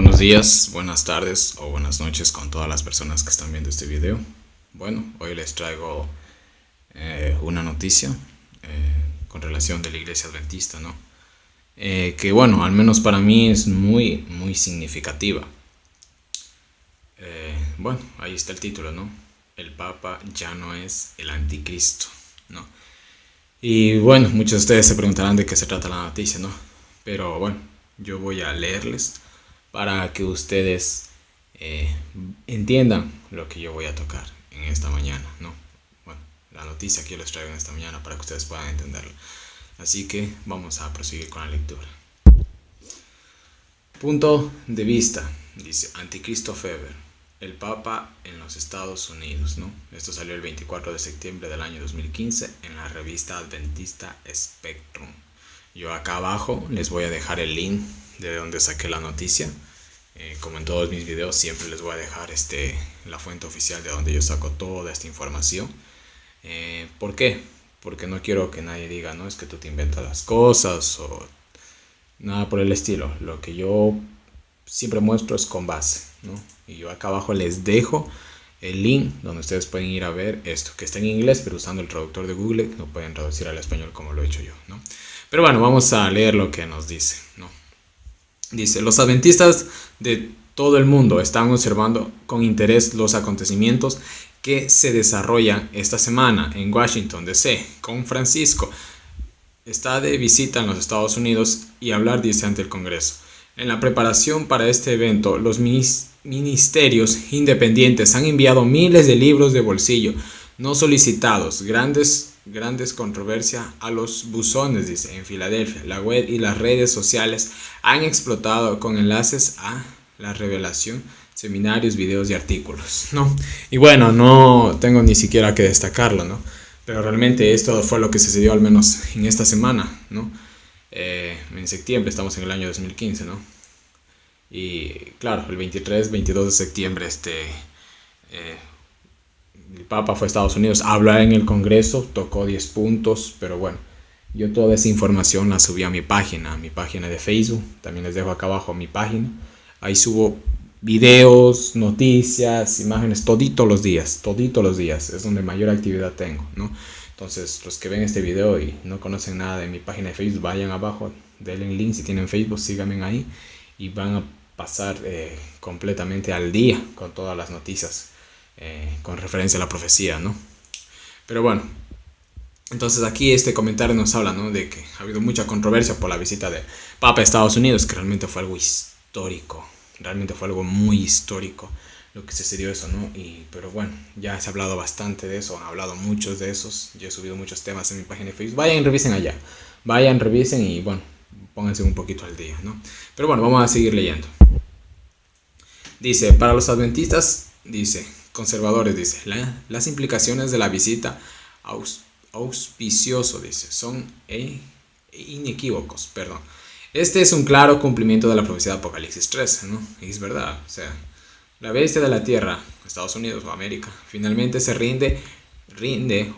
Buenos días, buenas tardes o buenas noches con todas las personas que están viendo este video. Bueno, hoy les traigo una noticia con relación de la iglesia adventista, ¿no? Que bueno, al menos para mí es muy significativa. Bueno, ahí está el título, ¿no? El Papa ya no es el anticristo, ¿no? Y bueno, muchos de ustedes se preguntarán de qué se trata la noticia, ¿no? Pero bueno, yo voy a leerles para que ustedes entiendan lo que yo voy a tocar en esta mañana, ¿no? Bueno, la noticia que yo les traigo en esta mañana para que ustedes puedan entenderlo. Así que vamos a proseguir con la lectura. Punto de vista, dice Anticristo Feber, el Papa en los Estados Unidos, ¿no? Esto salió el 24 de septiembre del año 2015 en la revista adventista Spectrum. Yo acá abajo les voy a dejar el link de donde saqué la noticia. Como en todos mis videos, siempre les voy a dejar la fuente oficial de donde yo saco toda esta información. ¿Por qué? Porque no quiero que nadie diga, no, es que tú te inventas las cosas o nada por el estilo. Lo que yo siempre muestro es con base, ¿no? Y yo acá abajo les dejo el link donde ustedes pueden ir a ver esto, que está en inglés, pero usando el traductor de Google lo pueden traducir al español como lo he hecho yo, ¿no? Pero bueno, vamos a leer lo que nos dice, ¿no? Dice, los adventistas de todo el mundo están observando con interés los acontecimientos que se desarrollan esta semana en Washington, D.C., con Francisco. Está de visita en los Estados Unidos y hablar, dice, ante el Congreso. En la preparación para este evento, los ministerios independientes han enviado miles de libros de bolsillo no solicitados, grandes controversias a los buzones, dice, en Filadelfia. La web y las redes sociales han explotado con enlaces a la revelación, seminarios, videos y artículos, ¿no? Y bueno, no tengo ni siquiera que destacarlo, ¿no? Pero realmente esto fue lo que sucedió al menos en esta semana, ¿no? En septiembre, estamos en el año 2015, ¿no? Y claro, el 22 de septiembre el Papa fue a Estados Unidos a hablar en el Congreso, tocó 10 puntos, pero bueno, yo toda esa información la subí a mi página de Facebook, también les dejo acá abajo mi página, ahí subo videos, noticias, imágenes, todito los días, es donde mayor actividad tengo, ¿no? Entonces, los que ven este video y no conocen nada de mi página de Facebook, vayan abajo, denle el link si tienen Facebook, síganme ahí y van a pasar completamente al día con todas las noticias con referencia a la profecía, ¿no? Pero bueno, entonces aquí este comentario nos habla, ¿no? De que ha habido mucha controversia por la visita del Papa a Estados Unidos, que realmente fue algo histórico, realmente fue algo muy histórico lo que sucedió eso, ¿no? Pero bueno, ya se ha hablado bastante de eso, han hablado muchos de esos, yo he subido muchos temas en mi página de Facebook, vayan, revisen allá, vayan, revisen y bueno, pónganse un poquito al día, ¿no? Pero bueno, vamos a seguir leyendo. Dice, para los adventistas, dice, conservadores, dice, las implicaciones de la visita auspicioso, dice, son inequívocos, perdón. Este es un claro cumplimiento de la profecía de Apocalipsis 13, ¿no? Y es verdad, o sea, la bestia de la tierra, Estados Unidos o América, finalmente se rinde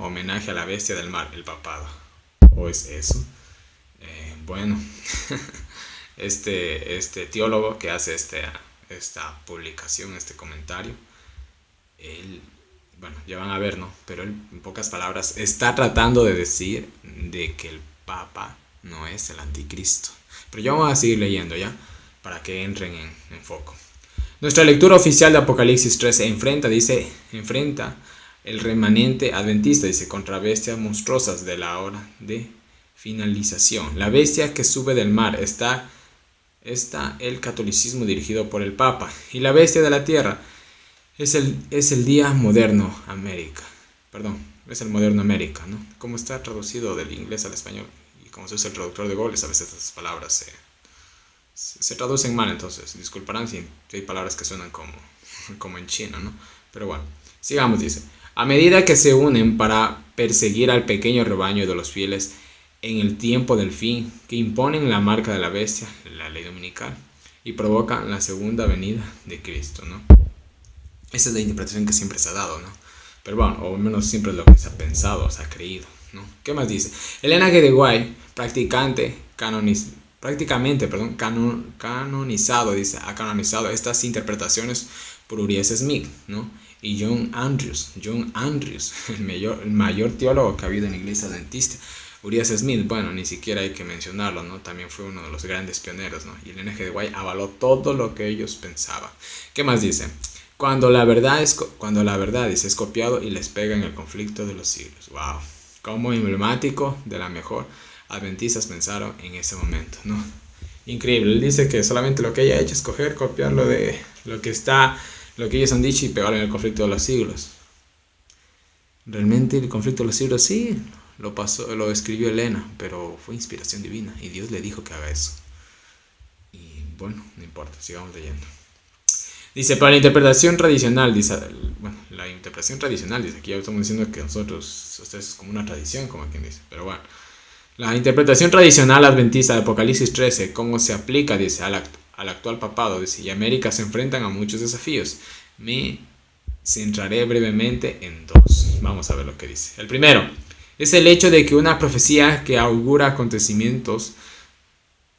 homenaje a la bestia del mar, el papado. ¿O es eso? Bueno, este teólogo que hace esta publicación, este comentario, él, bueno, ya van a ver, ¿no? Pero él, en pocas palabras, está tratando de decir de que el Papa no es el anticristo. Pero ya vamos a seguir leyendo, ¿ya? Para que entren en foco. Nuestra lectura oficial de Apocalipsis 13 enfrenta el remanente adventista, dice, contra bestias monstruosas de la hora de finalización. La bestia que sube del mar está el catolicismo dirigido por el Papa. Y la bestia de la tierra es el día moderno América. Perdón, es el moderno América, ¿no? Como está traducido del inglés al español y como se usa el traductor de Google, a veces estas palabras se traducen mal, entonces disculparán si hay palabras que suenan como en chino, ¿no? Pero bueno, sigamos, dice. A medida que se unen para perseguir al pequeño rebaño de los fieles en el tiempo del fin, que imponen la marca de la bestia, la ley dominical, y provocan la segunda venida de Cristo, ¿no? Esa es la interpretación que siempre se ha dado, ¿no? Pero bueno, o al menos siempre es lo que se ha pensado, se ha creído, ¿no? ¿Qué más dice? Elena G. de White, practicante prácticamente, perdón, canonizado, dice, ha canonizado estas interpretaciones por Urias Smith, ¿no? Y John Andrews, el mayor teólogo que ha habido en la iglesia adventista. Urias Smith, bueno, ni siquiera hay que mencionarlo, ¿no? También fue uno de los grandes pioneros, ¿no? Y el N. G. de White avaló todo lo que ellos pensaban. ¿Qué más dice? Cuando la verdad dice, es copiado y les pega en el conflicto de los siglos. Wow, como emblemático de la mejor adventistas pensaron en ese momento, ¿no? Increíble. Él dice que solamente lo que ella ha hecho es copiarlo de lo que ellos han dicho y pegarlo en el conflicto de los siglos. Realmente el conflicto de los siglos sí lo escribió Elena, pero fue inspiración divina y Dios le dijo que haga eso. Y bueno, no importa, sigamos leyendo. Dice, para la interpretación tradicional, dice, aquí ya estamos diciendo que ustedes es como una tradición, como quien dice, pero bueno. La interpretación tradicional adventista de Apocalipsis 13, cómo se aplica, dice, al actual papado, dice, y América se enfrentan a muchos desafíos. Me centraré brevemente en dos. Vamos a ver lo que dice. El primero es el hecho de que una profecía que augura acontecimientos,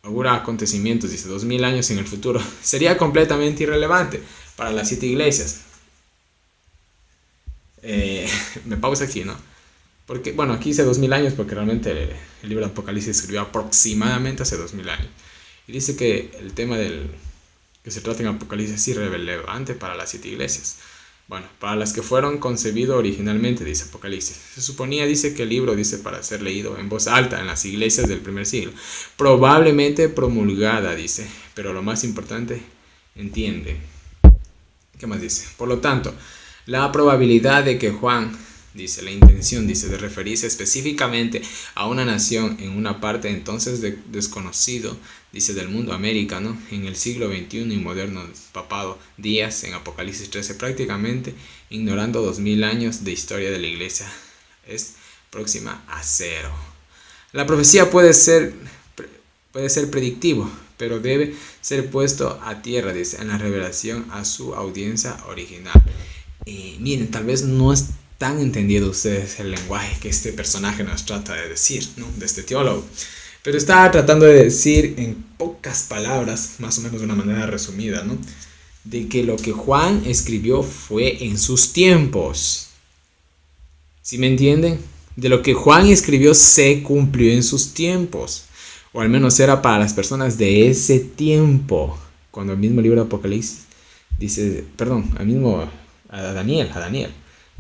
dice, 2000 años en el futuro, sería completamente irrelevante para las 7 iglesias. Me pausa aquí, ¿no? Porque, bueno, aquí dice 2000 años porque realmente el libro de Apocalipsis se escribió aproximadamente hace 2000 años. Y dice que el tema que se trata en Apocalipsis es irrelevante para las 7 iglesias. Bueno, para las que fueron concebido originalmente, dice Apocalipsis. Se suponía, dice, que el libro, dice, para ser leído en voz alta en las iglesias del primer siglo. Probablemente promulgada, dice, pero lo más importante, entiende. ¿Qué más dice? Por lo tanto, la probabilidad de que Juan, dice, la intención, dice, de referirse específicamente a una nación en una parte entonces desconocido, dice, del mundo americano, en el siglo XXI y moderno papado, días en Apocalipsis 13, prácticamente ignorando 2000 años de historia de la iglesia, es próxima a cero. La profecía puede ser predictivo, pero debe ser puesto a tierra, dice, en la revelación a su audiencia original. Miren, tal vez no es tan entendido ustedes el lenguaje que este personaje nos trata de decir, ¿no? De este teólogo, pero está tratando de decir en pocas palabras, más o menos de una manera resumida, ¿no? De que lo que Juan escribió fue en sus tiempos. ¿Sí me entienden? De lo que Juan escribió se cumplió en sus tiempos, o al menos era para las personas de ese tiempo. Cuando el mismo libro de Apocalipsis dice, a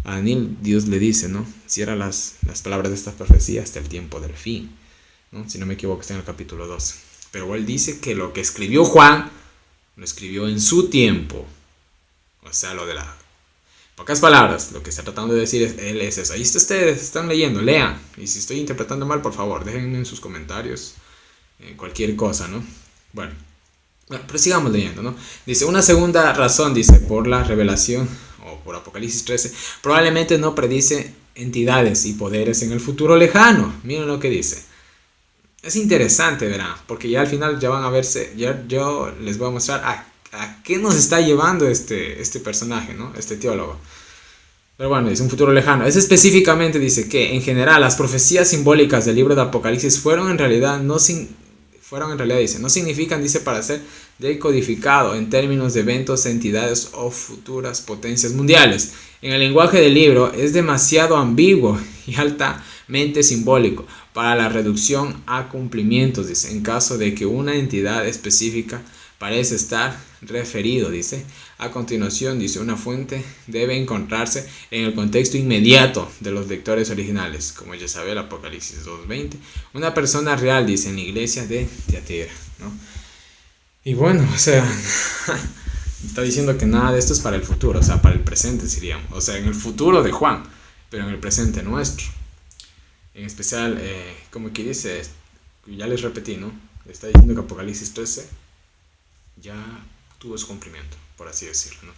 Daniel Dios le dice, ¿no? Cierra las palabras de esta profecía hasta el tiempo del fin, ¿no? Si no me equivoco está en el capítulo 12. Pero él dice que lo que escribió Juan lo escribió en su tiempo. O sea, pocas palabras, lo que está tratando de decir él es eso. Ahí ustedes están leyendo, lean. Y si estoy interpretando mal, por favor, déjenme en sus comentarios cualquier cosa, ¿no? Bueno, pero sigamos leyendo, ¿no? Dice, una segunda razón, dice, por la revelación o por Apocalipsis 13, probablemente no predice entidades y poderes en el futuro lejano. Miren lo que dice. Es interesante, verán, porque ya al final ya van a verse, yo les voy a mostrar a qué nos está llevando este personaje, ¿no? Este teólogo. Pero bueno, dice un futuro lejano. Es específicamente, dice que en general las profecías simbólicas del libro de Apocalipsis fueron en realidad, dice, no significan, dice, para ser decodificado en términos de eventos, entidades o futuras potencias mundiales. En el lenguaje del libro es demasiado ambiguo y altamente simbólico para la reducción a cumplimientos, dice, en caso de que una entidad específica parece estar referido, dice. A continuación, dice, una fuente debe encontrarse en el contexto inmediato de los lectores originales, como Jezabel, Apocalipsis 2:20, una persona real, dice, en la iglesia de Tiatira, ¿no? Y bueno, o sea, está diciendo que nada de esto es para el futuro, o sea, para el presente diríamos, o sea, en el futuro de Juan, pero en el presente nuestro. En especial, como que dice, ya les repetí, ¿no? Está diciendo que Apocalipsis 13 ya tuvo su cumplimiento, por así decirlo, ¿no?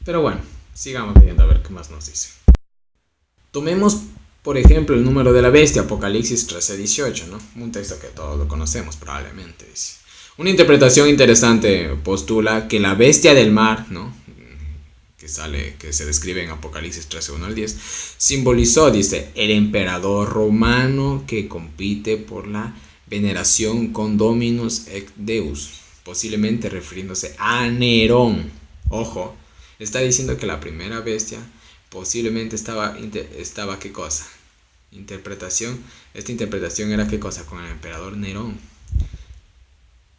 Pero bueno, sigamos leyendo a ver qué más nos dice. Tomemos, por ejemplo, el número de la bestia, Apocalipsis 13:18, ¿no? Un texto que todos lo conocemos probablemente, dice. Una interpretación interesante postula que la bestia del mar, ¿no? Que se describe en Apocalipsis 13:1-10, simbolizó, dice, el emperador romano que compite por la veneración con Dominus et Deus, posiblemente refiriéndose a Nerón. Ojo, está diciendo que la primera bestia posiblemente estaba ¿qué cosa? Interpretación. Esta interpretación era ¿qué cosa? Con el emperador Nerón.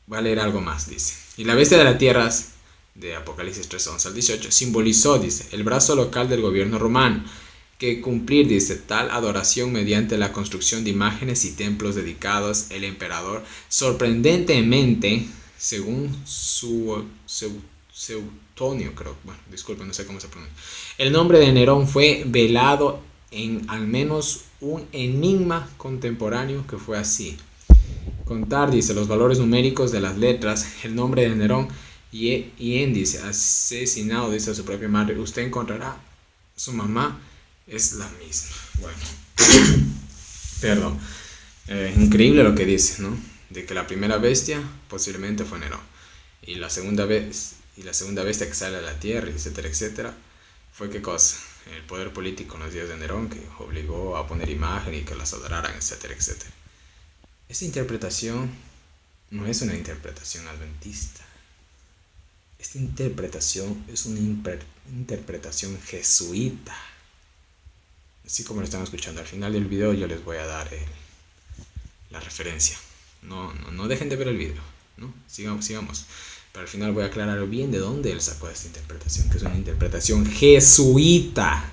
Voy a leer algo más, dice. Y la bestia de las tierras, de Apocalipsis 3:11 al 18, simbolizó, dice, el brazo local del gobierno romano, que cumplir, dice, tal adoración mediante la construcción de imágenes y templos dedicados el emperador, sorprendentemente, según Suetonio, creo, bueno, disculpen, no sé cómo se pronuncia, el nombre de Nerón fue velado en al menos un enigma contemporáneo que fue así. Contar, dice, los valores numéricos de las letras, el nombre de Nerón y en, dice, asesinado, dice, a su propia madre, usted encontrará su mamá es la misma. Bueno, perdón. Increíble lo que dice, ¿no? De que la primera bestia posiblemente fue Nerón. Y la segunda bestia que sale a la tierra, etcétera, etcétera, fue ¿qué cosa? El poder político en los días de Nerón, que obligó a poner imagen y que las adoraran, etcétera, etcétera. Esta interpretación no es una interpretación adventista. Esta interpretación es una interpretación jesuita. Así como lo están escuchando, al final del video yo les voy a dar la referencia. No dejen de ver el video, ¿no? Sigamos. Pero al final voy a aclarar bien de dónde él sacó esta interpretación, que es una interpretación jesuita.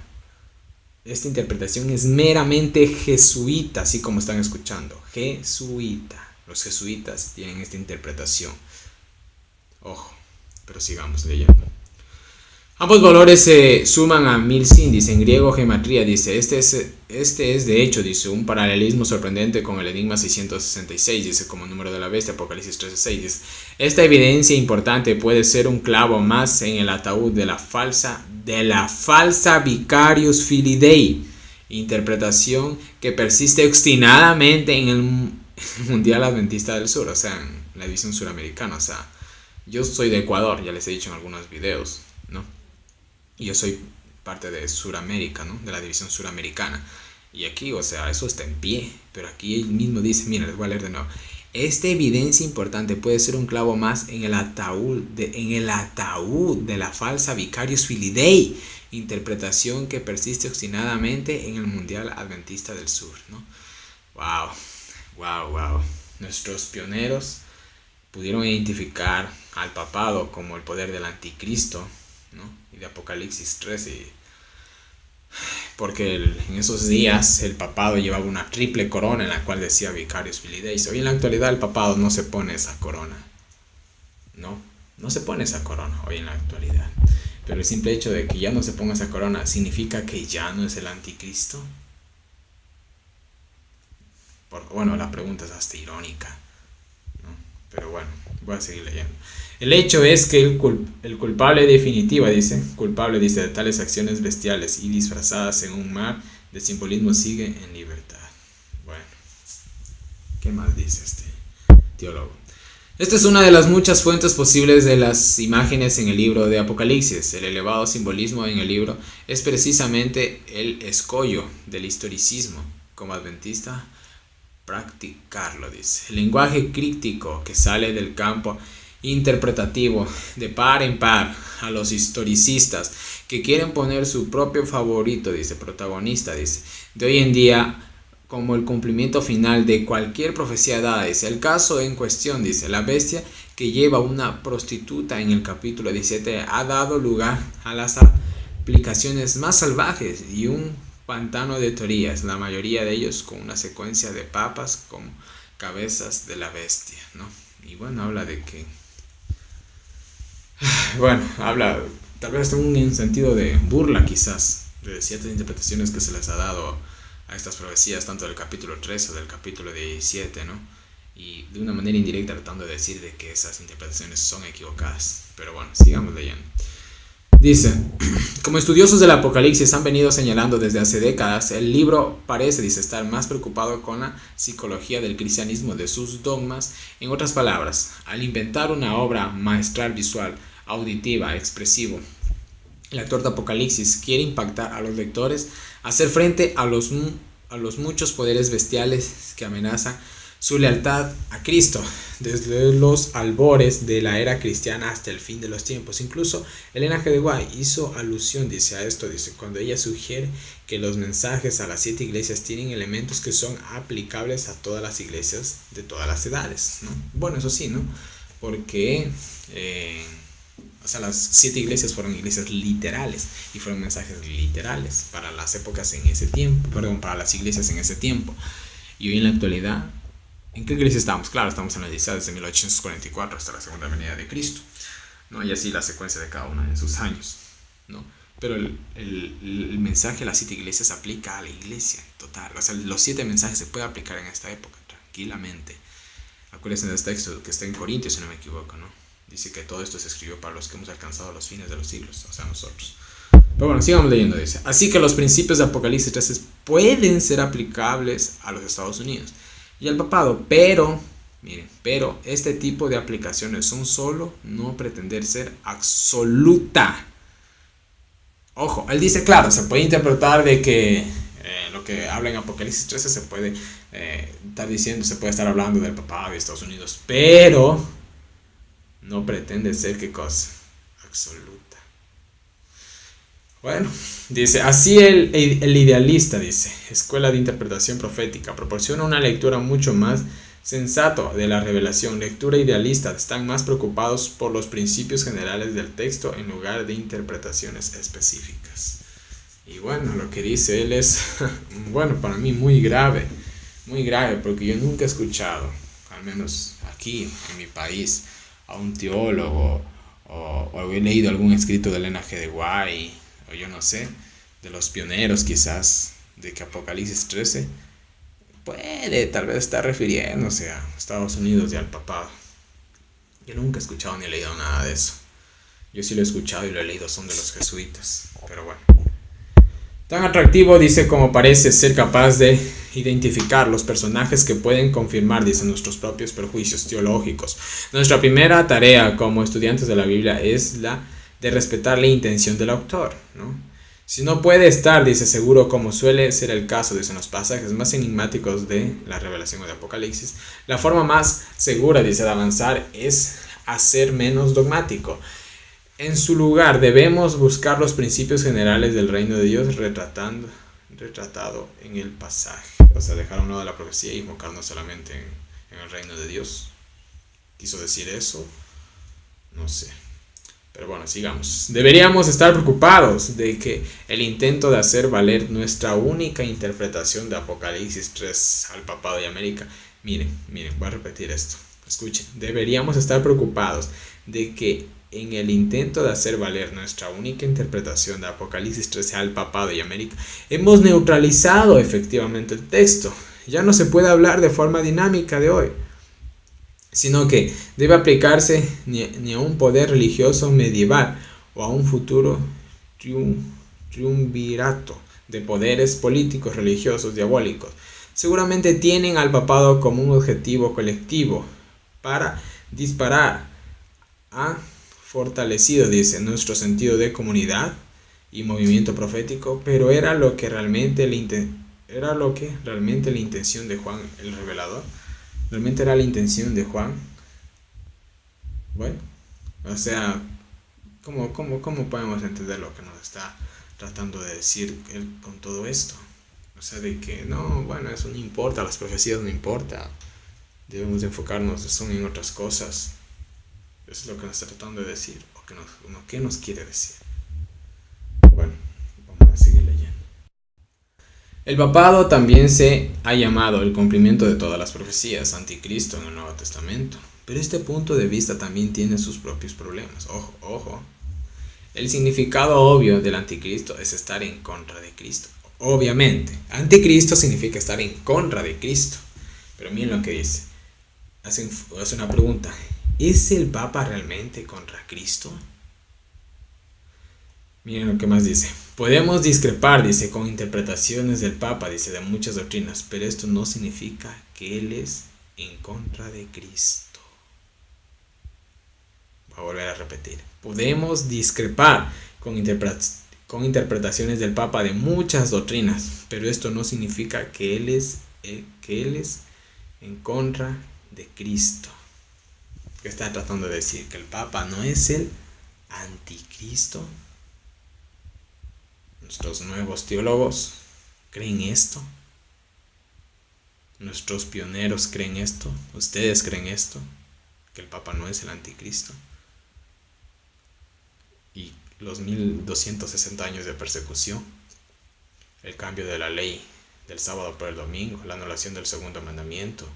Esta interpretación es meramente jesuita, así como están escuchando. Jesuita. Los jesuitas tienen esta interpretación. Ojo, pero sigamos leyendo. Ambos valores se suman a 1100, dice en griego gematría, dice, este es de hecho, dice, un paralelismo sorprendente con el enigma 666, dice, como número de la bestia, Apocalipsis 13:6, dice, esta evidencia importante puede ser un clavo más en el ataúd de la falsa Vicarius Filii Dei, interpretación que persiste obstinadamente en el Mundial Adventista del Sur, o sea, en la división suramericana, o sea, yo soy de Ecuador, ya les he dicho en algunos videos, ¿no? Y yo soy parte de Suramérica, ¿no? De la división suramericana. Y aquí, o sea, eso está en pie. Pero aquí él mismo dice, mira, les voy a leer de nuevo. Esta evidencia importante puede ser un clavo más en el ataúd de la falsa Vicarius Filii Dei, interpretación que persiste obstinadamente en el Mundial Adventista del Sur, ¿no? Wow. Nuestros pioneros pudieron identificar al papado como el poder del anticristo, ¿no? Y de Apocalipsis 13, porque en esos días el papado llevaba una triple corona en la cual decía Vicarius Filii Dei. Hoy en la actualidad el papado no se pone esa corona, no se pone esa corona hoy en la actualidad, pero el simple hecho de que ya no se ponga esa corona significa que ya no es el anticristo. Bueno, la pregunta es hasta irónica, ¿no? Pero bueno, voy a seguir leyendo. El hecho es que el culpable culpable dice de tales acciones bestiales y disfrazadas en un mar de simbolismo sigue en libertad. Bueno, ¿qué más dice este teólogo? Esta es una de las muchas fuentes posibles de las imágenes en el libro de Apocalipsis. El elevado simbolismo en el libro es precisamente el escollo del historicismo. Como adventista, practicarlo, dice. El lenguaje crítico que sale del campo interpretativo de par en par a los historicistas que quieren poner su propio favorito, dice, protagonista, dice, de hoy en día como el cumplimiento final de cualquier profecía dada, dice. El caso en cuestión, dice, la bestia que lleva una prostituta en el capítulo 17 ha dado lugar a las aplicaciones más salvajes y un pantano de teorías, la mayoría de ellos con una secuencia de papas como cabezas de la bestia, ¿no? Y bueno, habla de que habla tal vez en un sentido de burla quizás de ciertas interpretaciones que se les ha dado a estas profecías, tanto del capítulo 13 o del capítulo 17, ¿no? Y de una manera indirecta tratando de decir de que esas interpretaciones son equivocadas. Pero bueno, sigamos leyendo. Dice, como estudiosos del Apocalipsis han venido señalando desde hace décadas, el libro parece, dice, estar más preocupado con la psicología del cristianismo, de sus dogmas. En otras palabras, al inventar una obra maestral visual, auditiva, expresivo, el actor de Apocalipsis quiere impactar a los lectores, hacer frente a los muchos poderes bestiales que amenazan su lealtad a Cristo desde los albores de la era cristiana hasta el fin de los tiempos. Incluso Elena G. de White hizo alusión, dice, a esto, dice, cuando ella sugiere que los mensajes a las 7 iglesias tienen elementos que son aplicables a todas las iglesias de todas las edades, ¿no? Bueno, eso sí, ¿no? Porque las 7 iglesias fueron iglesias literales y fueron mensajes literales para las épocas en ese tiempo, para las iglesias en ese tiempo. Y hoy en la actualidad, ¿en qué iglesia estamos? Claro, estamos en la iglesia desde 1844 hasta la segunda venida de Cristo, ¿no? Y así la secuencia de cada una de sus años, ¿no? Pero el mensaje a las 7 iglesias aplica a la iglesia total. O sea, los 7 mensajes se pueden aplicar en esta época tranquilamente. Acuérdense de este texto que está en Corintios, si no me equivoco, ¿no? Dice que todo esto se escribió para los que hemos alcanzado los fines de los siglos, o sea, nosotros. Pero bueno, sigamos leyendo, dice. Así que los principios de Apocalipsis 13 pueden ser aplicables a los Estados Unidos y al papado, pero, miren, pero este tipo de aplicaciones son solo no pretender ser absoluta. Ojo, él dice, claro, se puede interpretar de que lo que habla en Apocalipsis 13 se puede estar diciendo, se puede estar hablando del papado de Estados Unidos, pero no pretende ser, ¿qué cosa? Absoluta. Bueno, dice, así el idealista, dice, escuela de interpretación profética, proporciona una lectura mucho más sensato de la revelación. Lectura idealista, están más preocupados por los principios generales del texto en lugar de interpretaciones específicas. Y bueno, lo que dice él es, bueno, para mí muy grave, porque yo nunca he escuchado, al menos aquí en mi país, a un teólogo o he leído algún escrito de Elena G. de White, o yo no sé, de los pioneros quizás, de que Apocalipsis 13 puede tal vez estar refiriéndose a Estados Unidos y al papado. Yo nunca he escuchado ni he leído nada de eso. Yo sí lo he escuchado y lo he leído, son de los jesuitas, pero bueno. Tan atractivo, dice, como parece ser capaz de identificar los personajes que pueden confirmar, dice, nuestros propios prejuicios teológicos. Nuestra primera tarea como estudiantes de la Biblia es la de respetar la intención del autor, ¿no? Si no puede estar, dice, seguro, como suele ser el caso, dice, en los pasajes más enigmáticos de la revelación o de Apocalipsis, la forma más segura, dice, de avanzar es hacer menos dogmático. En su lugar, debemos buscar los principios generales del reino de Dios retratado en el pasaje. O sea, dejar a un lado de la profecía y enfocarnos solamente en el reino de Dios. ¿Quiso decir eso? No sé. Pero bueno, sigamos. Deberíamos estar preocupados de que el intento de hacer valer nuestra única interpretación de Apocalipsis 3 al papado y América. Miren, voy a repetir esto. Escuchen. Deberíamos estar preocupados de que en el intento de hacer valer nuestra única interpretación de Apocalipsis 13 al papado y América, hemos neutralizado efectivamente el texto. Ya no se puede hablar de forma dinámica de hoy, sino que debe aplicarse ni a un poder religioso medieval o a un futuro triunvirato de poderes políticos, religiosos, diabólicos. Seguramente tienen al papado como un objetivo colectivo para disparar a fortalecido, dice, nuestro sentido de comunidad y movimiento profético, pero era lo que realmente la intención de Juan el revelador. Realmente era la intención de Juan. Bueno, o sea, ¿cómo podemos entender lo que nos está tratando de decir él con todo esto? O sea, de que no, bueno, eso no importa, las profecías no importa, debemos enfocarnos son en otras cosas. Eso es lo que nos está tratando de decir, ¿qué nos quiere decir? Bueno, vamos a seguir leyendo. El papado también se ha llamado el cumplimiento de todas las profecías, anticristo en el Nuevo Testamento. Pero este punto de vista también tiene sus propios problemas. Ojo. El significado obvio del anticristo es estar en contra de Cristo. Obviamente, anticristo significa estar en contra de Cristo. Pero miren lo que dice. Hace una pregunta. ¿Es el Papa realmente contra Cristo? Miren lo que más dice. Podemos discrepar, dice, con interpretaciones del Papa, dice, de muchas doctrinas, pero esto no significa que él es en contra de Cristo. Voy a volver a repetir. Podemos discrepar con interpretaciones del Papa de muchas doctrinas, pero esto no significa que él es en contra de Cristo. ¿Qué está tratando de decir? ¿Que el Papa no es el anticristo? Nuestros nuevos teólogos creen esto. Nuestros pioneros creen esto. ¿Ustedes creen esto? ¿Que el Papa no es el anticristo? Y los 1260 años de persecución, el cambio de la ley del sábado por el domingo, la anulación del segundo mandamiento,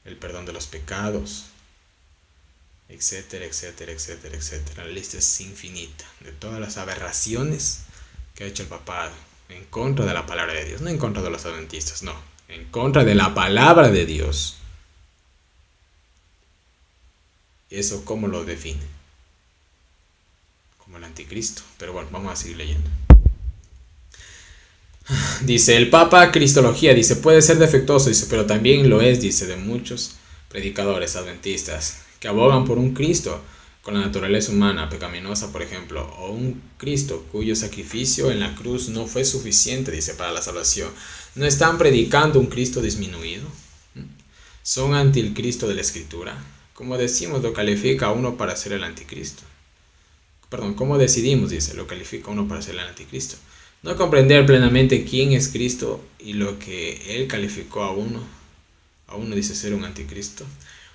el perdón de los pecados, etcétera, etcétera, etcétera, etcétera. La lista es infinita de todas las aberraciones que ha hecho el papado en contra de la palabra de Dios, no en contra de los adventistas, no, en contra de la palabra de Dios. ¿Eso cómo lo define? Como el anticristo. Pero bueno, vamos a seguir leyendo. Dice, el Papa Cristología, dice, puede ser defectuoso, dice, pero también lo es, dice, de muchos predicadores adventistas que abogan por un Cristo con la naturaleza humana pecaminosa, por ejemplo, o un Cristo cuyo sacrificio en la cruz no fue suficiente, dice, para la salvación. ¿No están predicando un Cristo disminuido? ¿Son anti el Cristo de la Escritura? Como decimos, lo califica a uno para ser el anticristo. Perdón, ¿cómo decidimos? Dice, lo califica a uno para ser el anticristo. No comprender plenamente quién es Cristo y lo que Él calificó a uno dice ser un anticristo.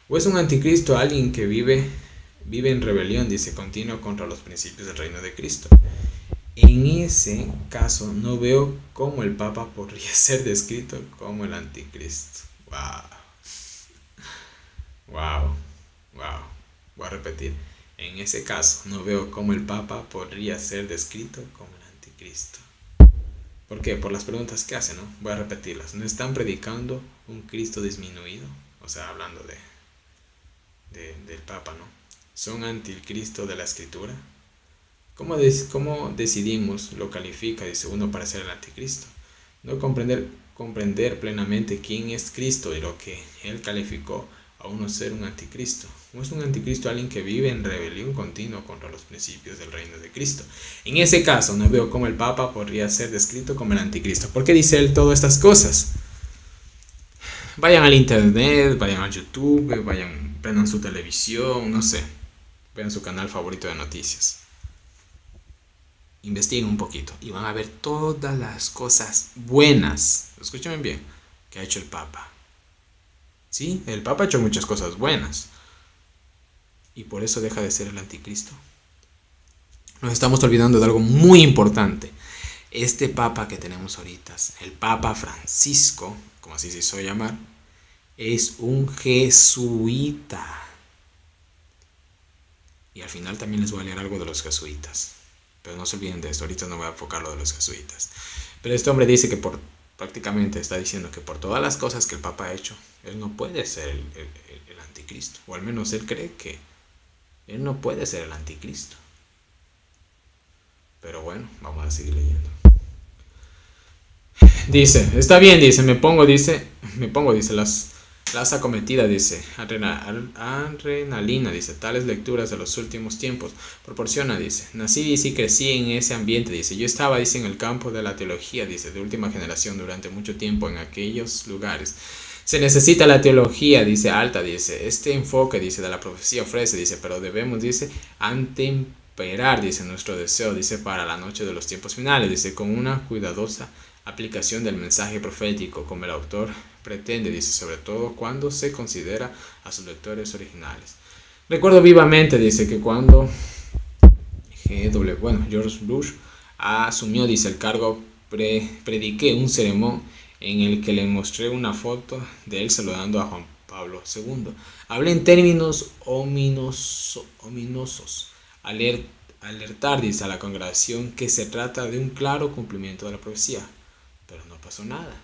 ¿O es un anticristo alguien que vive en rebelión, dice, continua contra los principios del reino de Cristo? En ese caso no veo cómo el Papa podría ser descrito como el anticristo. Wow. Voy a repetir. En ese caso no veo cómo el Papa podría ser descrito como el anticristo. ¿Por qué? Por las preguntas que hacen, ¿no? Voy a repetirlas. ¿No están predicando un Cristo disminuido? O sea, hablando del Papa, ¿no? ¿Son anti el Cristo de la Escritura? ¿Cómo decidimos, lo califica, dice uno, para ser el anticristo? No comprender plenamente quién es Cristo y lo que Él calificó a uno ser un anticristo. ¿O es un anticristo alguien que vive en rebelión continua contra los principios del reino de Cristo? En ese caso no veo cómo el Papa podría ser descrito como el anticristo. ¿Por qué dice él todas estas cosas? Vayan al internet, vayan a YouTube, prendan su televisión, no sé, vean su canal favorito de noticias, investiguen un poquito y van a ver todas las cosas buenas, escúchenme bien, que ha hecho el Papa. Sí, el Papa ha hecho muchas cosas buenas. ¿Y por eso deja de ser el anticristo? Nos estamos olvidando de algo muy importante. Este Papa que tenemos ahorita, el Papa Francisco, como así se hizo llamar, es un jesuita. Y al final también les voy a leer algo de los jesuitas. Pero no se olviden de esto, ahorita no voy a enfocar lo de los jesuitas. Pero este hombre dice que prácticamente está diciendo que por todas las cosas que el Papa ha hecho, él no puede ser el anticristo. O al menos él cree que él no puede ser el anticristo. Pero bueno, vamos a seguir leyendo. Dice, está bien, dice, me pongo, dice, las acometidas, dice, adrenalina, dice, tales lecturas de los últimos tiempos, proporciona, dice, nací, dice, y crecí en ese ambiente, dice, yo estaba, dice, en el campo de la teología, dice, de última generación durante mucho tiempo en aquellos lugares. Se necesita la teología, dice, alta, dice, este enfoque, dice, de la profecía ofrece, dice, pero debemos, dice, antemperar, dice, nuestro deseo, dice, para la noche de los tiempos finales, dice, con una cuidadosa aplicación del mensaje profético, como el autor pretende, dice, sobre todo cuando se considera a sus lectores originales. Recuerdo vivamente, dice, que cuando George Bush asumió, dice, el cargo, prediqué un sermón en el que le mostré una foto de él saludando a Juan Pablo II. Hablé en términos ominosos, alertar, dice, a la congregación que se trata de un claro cumplimiento de la profecía, pero no pasó nada.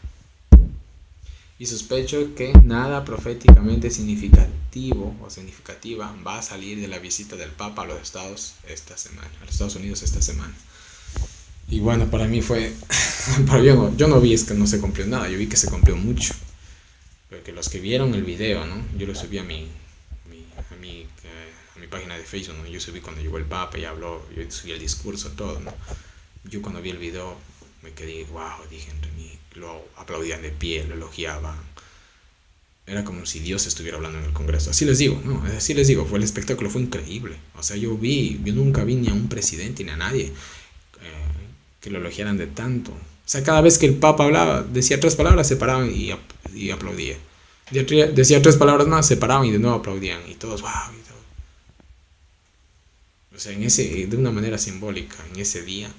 Y sospecho que nada proféticamente significativo o significativa va a salir de la visita del Papa a los Estados Unidos esta semana. Y bueno, para mí fue, pero yo no vi es que no se cumplió nada, yo vi que se cumplió mucho. Porque los que vieron el video, ¿no? Yo lo subí a mi página de Facebook, ¿no? Yo subí cuando llegó el Papa y habló, yo subí el discurso, todo, ¿no? Yo cuando vi el video me quedé, wow, dije entre mí, lo aplaudían de pie, lo elogiaban. Era como si Dios estuviera hablando en el Congreso. Así les digo, ¿no? Así les digo, el espectáculo fue increíble. O sea, yo nunca vi ni a un presidente ni a nadie que lo elogiaran de tanto. O sea, cada vez que el Papa hablaba, decía 3 palabras, se paraban y aplaudía. Decía 3 palabras más, se paraban y de nuevo aplaudían. Y todos, wow. Y todo. O sea, de una manera simbólica, en ese día,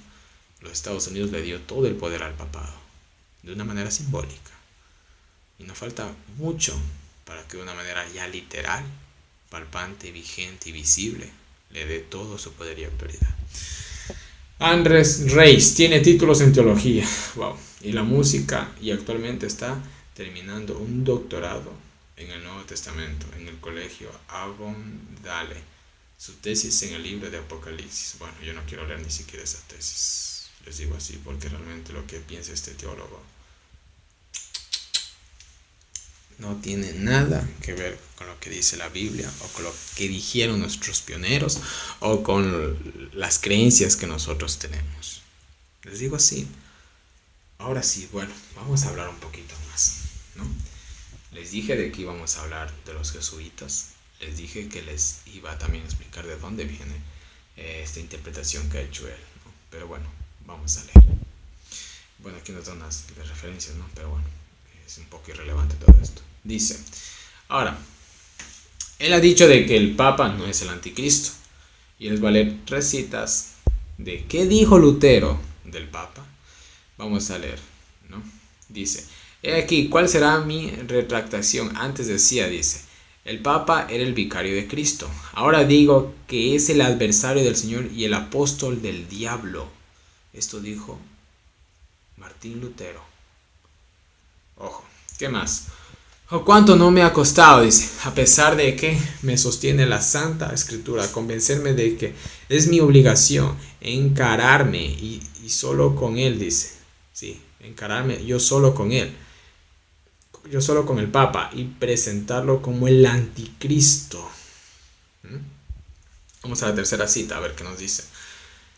los Estados Unidos le dio todo el poder al papado. De una manera simbólica. Y nos falta mucho para que de una manera ya literal, palpante, vigente y visible, le dé todo su poder y autoridad. Andrés Reis tiene títulos en teología, wow, y la música, y actualmente está terminando un doctorado en el Nuevo Testamento en el colegio Avondale. Su tesis en el libro de Apocalipsis. Bueno, yo no quiero leer ni siquiera esa tesis, les digo así, porque realmente lo que piensa este teólogo no tiene nada que ver con lo que dice la Biblia o con lo que dijeron nuestros pioneros o con las creencias que nosotros tenemos. Les digo así. Ahora sí, bueno, vamos a hablar un poquito más, ¿no? Les dije de que íbamos a hablar de los jesuitas. Les dije que les iba también a explicar de dónde viene esta interpretación que ha hecho él, ¿no? Pero bueno, vamos a leer. Bueno, aquí nos dan las referencias, ¿no? Pero bueno, es un poco irrelevante todo esto. Dice, ahora, él ha dicho de que el Papa no es el anticristo. Y les voy a leer 3 citas de qué dijo Lutero del Papa. Vamos a leer, ¿no? Dice, he aquí, ¿cuál será mi retractación? Antes decía, dice, el Papa era el vicario de Cristo. Ahora digo que es el adversario del Señor y el apóstol del diablo. Esto dijo Martín Lutero. Ojo, ¿qué más? O cuánto no me ha costado, dice, a pesar de que me sostiene la Santa Escritura, convencerme de que es mi obligación encararme y solo con él, dice, sí, encararme yo solo con él, yo solo con el Papa y presentarlo como el anticristo. Vamos a la tercera cita, a ver qué nos dice.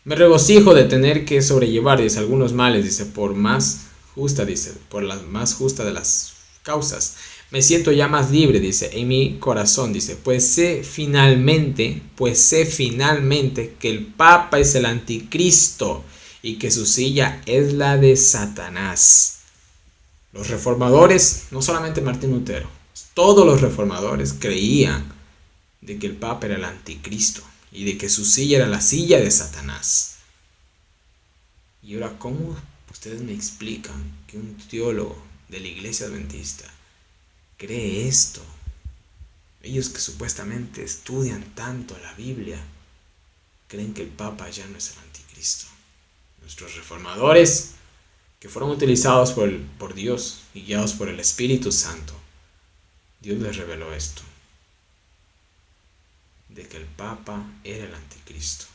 Me regocijo de tener que sobrellevar, dice, algunos males, dice, por la más justa de las causas. Me siento ya más libre, dice, en mi corazón, dice, pues sé finalmente que el Papa es el anticristo y que su silla es la de Satanás. Los reformadores, no solamente Martín Lutero, todos los reformadores creían de que el Papa era el anticristo y de que su silla era la silla de Satanás. Y ahora, ¿cómo ustedes me explican que un teólogo de la Iglesia Adventista cree esto? Ellos que supuestamente estudian tanto la Biblia, creen que el Papa ya no es el anticristo. Nuestros reformadores, que fueron utilizados por Dios y guiados por el Espíritu Santo, Dios les reveló esto, de que el Papa era el anticristo.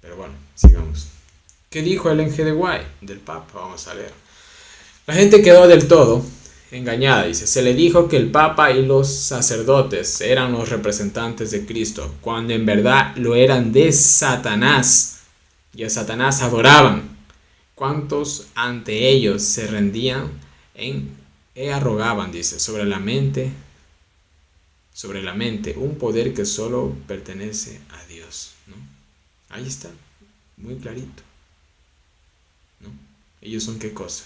Pero bueno, sigamos. ¿Qué dijo Ellen G. White del Papa? Vamos a leer. La gente quedó del todo engañada, dice. Se le dijo que el Papa y los sacerdotes eran los representantes de Cristo, cuando en verdad lo eran de Satanás, y a Satanás adoraban. ¿Cuántos ante ellos se rendían e arrogaban, dice, sobre la mente, un poder que solo pertenece a Dios, ¿no? Ahí está, muy clarito, ¿no? ¿Ellos son qué cosa?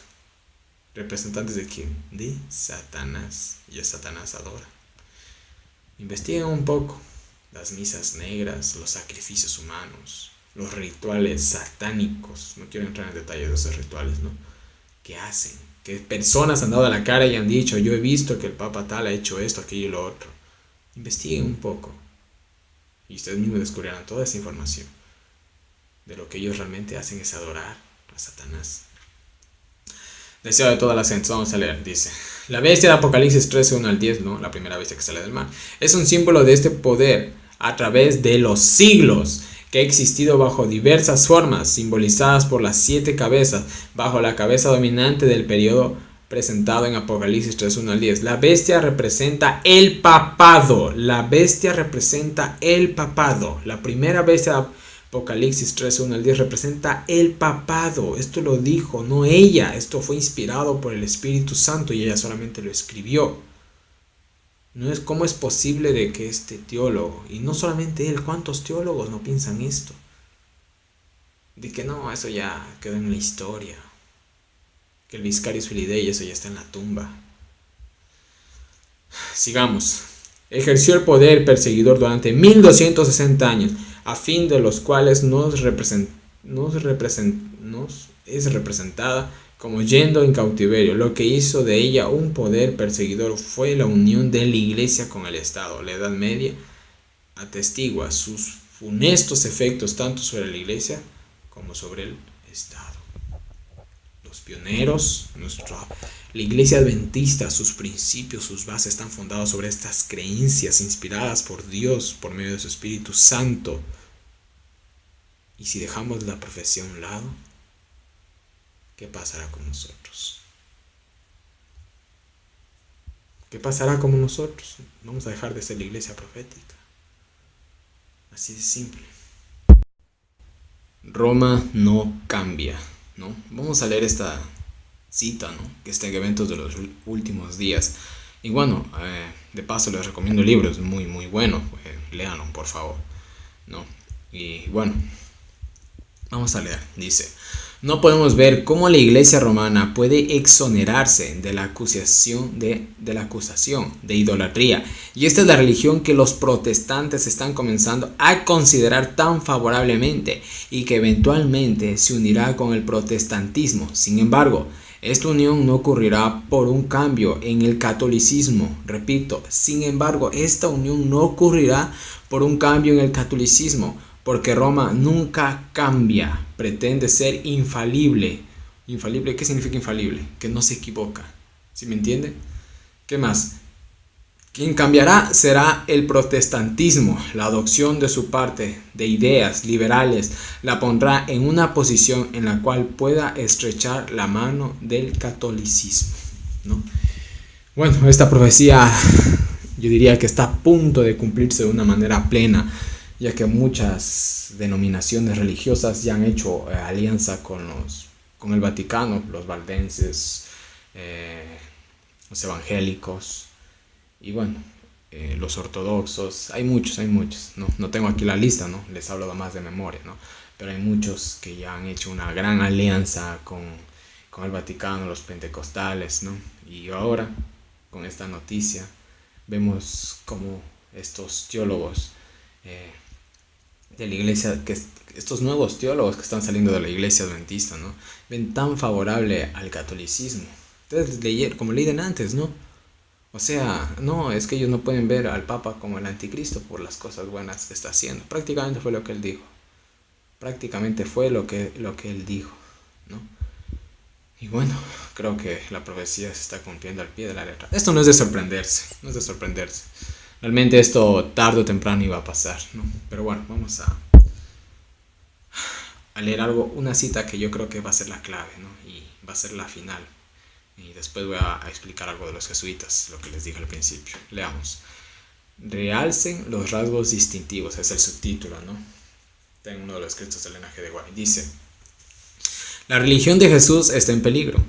¿Representantes de quién? De Satanás. Y a Satanás adora. Investiguen un poco las misas negras, los sacrificios humanos, los rituales satánicos. No quiero entrar en detalle de esos rituales, ¿no? ¿Qué hacen? Que personas han dado a la cara y han dicho, yo he visto que el Papa tal ha hecho esto, aquello y lo otro. Investiguen un poco y ustedes mismos descubrirán toda esa información. De lo que ellos realmente hacen es adorar a Satanás. Deseo de todas las gentes, vamos a leer, dice. La bestia de Apocalipsis 13, 1 al 10, ¿no? La primera bestia que sale del mar. Es un símbolo de este poder a través de los siglos, que ha existido bajo diversas formas, simbolizadas por las 7 cabezas, bajo la cabeza dominante del periodo presentado en Apocalipsis 3, 1 al 10. La bestia representa el papado. La bestia representa el papado. La primera bestia de Apocalipsis 3, 1 al 10 representa el papado. Esto lo dijo, no ella. Esto fue inspirado por el Espíritu Santo y ella solamente lo escribió. No es cómo es posible de que este teólogo, y no solamente él, ¿cuántos teólogos no piensan esto? De que no, eso ya quedó en la historia, que el Viscarius Filidei, eso ya está en la tumba. Sigamos. Ejerció el poder perseguidor durante 1260 años, a fin de los cuales nos es representada como yendo en cautiverio. Lo que hizo de ella un poder perseguidor fue la unión de la Iglesia con el Estado. La Edad Media atestigua sus funestos efectos tanto sobre la Iglesia como sobre el Estado. Los pioneros, la Iglesia Adventista, sus principios, sus bases están fundados sobre estas creencias inspiradas por Dios por medio de su Espíritu Santo. Y si dejamos la profesión a un lado, ¿qué pasará con nosotros? ¿Qué pasará con nosotros? Vamos a dejar de ser la iglesia profética. Así de simple. Roma no cambia, ¿no? Vamos a leer esta cita, ¿no? Que está en Eventos de los Últimos Días. Y bueno, de paso les recomiendo el libro, es muy muy bueno. Léanlo, por favor, ¿no? Y bueno, vamos a leer. Dice: no podemos ver cómo la Iglesia romana puede exonerarse de la acusación de idolatría. Y esta es la religión que los protestantes están comenzando a considerar tan favorablemente y que eventualmente se unirá con el protestantismo. Sin embargo, esta unión no ocurrirá por un cambio en el catolicismo. Repito, sin embargo, esta unión no ocurrirá por un cambio en el catolicismo. Porque Roma nunca cambia, pretende ser infalible. ¿Infalible? ¿Qué significa infalible? Que no se equivoca. ¿Sí me entiende? ¿Qué más? Quien cambiará será el protestantismo. La adopción de su parte de ideas liberales la pondrá en una posición en la cual pueda estrechar la mano del catolicismo, ¿no? Bueno, esta profecía yo diría que está a punto de cumplirse de una manera plena, ya que muchas denominaciones religiosas ya han hecho alianza con el Vaticano, los valdenses, los evangélicos y bueno, los ortodoxos. Hay muchos, no tengo aquí la lista, ¿no? Les hablo más de memoria, ¿no? Pero hay muchos que ya han hecho una gran alianza con el Vaticano, los pentecostales, ¿no? Y ahora, con esta noticia, vemos como estos teólogos de la iglesia, que estos nuevos teólogos que están saliendo de la iglesia adventista, ¿no? Ven tan favorable al catolicismo. Ustedes leyeron, como leían antes, ¿no? O sea, no, es que ellos no pueden ver al Papa como el anticristo por las cosas buenas que está haciendo. Prácticamente fue lo que él dijo. Prácticamente fue lo que él dijo, ¿no? Y bueno, creo que la profecía se está cumpliendo al pie de la letra. Esto no es de sorprenderse, no es de sorprenderse. Realmente esto tarde o temprano iba a pasar, ¿no? Pero bueno, vamos a leer algo, una cita que yo creo que va a ser la clave, ¿no? Y va a ser la final. Y después voy a explicar algo de los jesuitas, lo que les dije al principio. Leamos. Realcen los rasgos distintivos, es el subtítulo, ¿no? Tengo uno de los escritos del linaje de Guay. Dice: la religión de Jesús está en peligro.